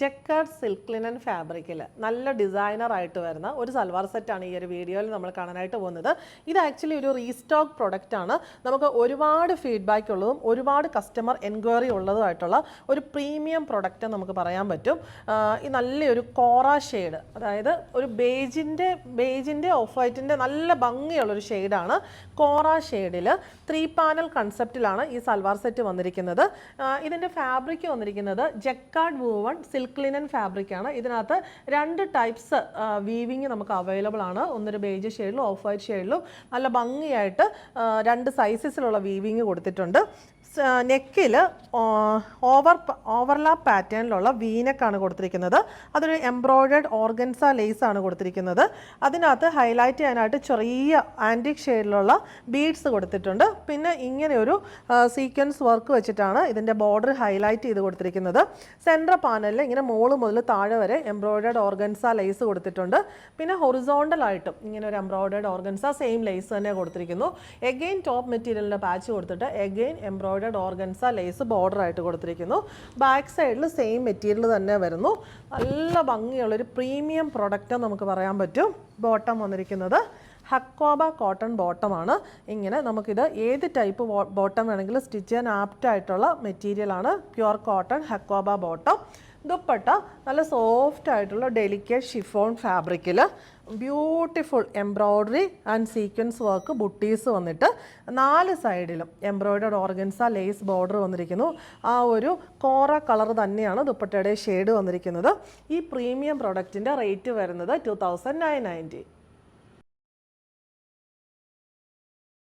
Jacquard silk linen ഫാബ്രിക്കിൽ നല്ല ഡിസൈനറായിട്ട് വരുന്ന ഒരു സൽവാർ സെറ്റാണ് ഈ ഒരു വീഡിയോയിൽ നമ്മൾ കാണാനായിട്ട് പോകുന്നത്. ഇത് ആക്ച്വലി ഒരു റീസ്റ്റോക്ക് പ്രൊഡക്റ്റാണ്. നമുക്ക് ഒരുപാട് ഫീഡ്ബാക്ക് ഉള്ളതും ഒരുപാട് കസ്റ്റമർ എൻക്വയറി ഉള്ളതുമായിട്ടുള്ള ഒരു പ്രീമിയം പ്രൊഡക്റ്റ് നമുക്ക് പറയാൻ പറ്റും. ഈ നല്ലൊരു കോറ ഷെയ്ഡ്, അതായത് ഒരു ബേജിൻ്റെ ഓഫ് വൈറ്റിൻ്റെ നല്ല ഭംഗിയുള്ളൊരു ഷെയ്ഡാണ്. കോറ ഷെയ്ഡിൽ 3 പാനൽ കൺസെപ്റ്റിലാണ് ഈ സൽവാർ സെറ്റ് വന്നിരിക്കുന്നത്. ഇതിൻ്റെ ഫാബ്രിക് വന്നിരിക്കുന്നത് ജക്കാർഡ് വൂവൺ സിൽക്ക് ലിനൻ ഫാബ്രിക്കാണ്. ഇതിനകത്ത് 2 ടൈപ്സ് വീവിങ് നമുക്ക് അവൈലബിൾ ആണ്. ഒന്നൊരു ബേജ് ഷെയ്ഡിലും ഓഫ് വൈറ്റ് ഷെയ്ഡിലും നല്ല ഭംഗിയായിട്ട് 2 സൈസസിലുള്ള വീവിങ് കൊടുത്തിട്ടുണ്ട്. നെക്കിൽ ഓവർലാപ്പ് പാറ്റേണിലുള്ള വീനക്കാണ് കൊടുത്തിരിക്കുന്നത്. അതൊരു എംബ്രോയ്ഡേഡ് ഓർഗൻസ ലേസാണ് കൊടുത്തിരിക്കുന്നത്. അതിനകത്ത് ഹൈലൈറ്റ് ചെയ്യാനായിട്ട് ചെറിയ ആൻറ്റിക് ഷെയ്ഡിലുള്ള ബീഡ്സ് കൊടുത്തിട്ടുണ്ട്. പിന്നെ ഇങ്ങനെ ഒരു സീക്വൻസ് വർക്ക് വെച്ചിട്ടാണ് ഇതിൻ്റെ ബോർഡർ ഹൈലൈറ്റ് ചെയ്ത് കൊടുത്തിരിക്കുന്നത്. സെൻട്രൽ പാനലിൽ ഇങ്ങനെ മോള് മുതൽ താഴെ വരെ എംബ്രോയ്ഡേഡ് ഓർഗൻസ ലേസ് കൊടുത്തിട്ടുണ്ട്. പിന്നെ ഹൊറിസോണ്ടലായിട്ടും ഇങ്ങനെ ഒരു എംബ്രോയ്ഡേഡ് ഓർഗൻസ സെയിം ലേസ് തന്നെ കൊടുത്തിരിക്കുന്നു. എഗെയിൻ ടോപ്പ് മെറ്റീരിയലിൻ്റെ പാച്ച് കൊടുത്തിട്ട് എഗെയിൻ എംബ്രോയ്ഡേഡ് ഓർഗൻസ ലേസ് ബോർഡർ ആയിട്ട് കൊടുത്തിരിക്കുന്നു. ബാക്ക് സൈഡിൽ സെയിം മെറ്റീരിയൽ തന്നെ വരുന്നു. നല്ല ഭംഗിയുള്ളൊരു പ്രീമിയം പ്രൊഡക്റ്റ് നമുക്ക് പറയാൻ പറ്റും. ബോട്ടം വന്നിരിക്കുന്നത് ഹക്കോബ കോട്ടൺ ബോട്ടമാണ്. ഇങ്ങനെ നമുക്കിത് ഏത് ടൈപ്പ് ബോട്ടം വേണമെങ്കിലും സ്റ്റിച്ച് ചെയ്യാൻ ആപ്റ്റായിട്ടുള്ള മെറ്റീരിയലാണ്. Pure cotton Hakoba bottom. Dupatta നല്ല സോഫ്റ്റ് ആയിട്ടുള്ള ഡെലിക്കേറ്റ് ഷിഫോൺ ഫാബ്രിക്കിൽ beautiful embroidery and sequence work butis വന്നിട്ട് 4 സൈഡിലും എംബ്രോയ്ഡേഡ് ഓർഗൻസ ലേസ് ബോർഡർ വന്നിരിക്കുന്നു. ആ ഒരു കോറ കളർ തന്നെയാണ് ദുപ്പട്ടയുടെ ഷെയ്ഡ് വന്നിരിക്കുന്നത്. ഈ പ്രീമിയം പ്രൊഡക്റ്റിൻ്റെ റേറ്റ് വരുന്നത് 2990.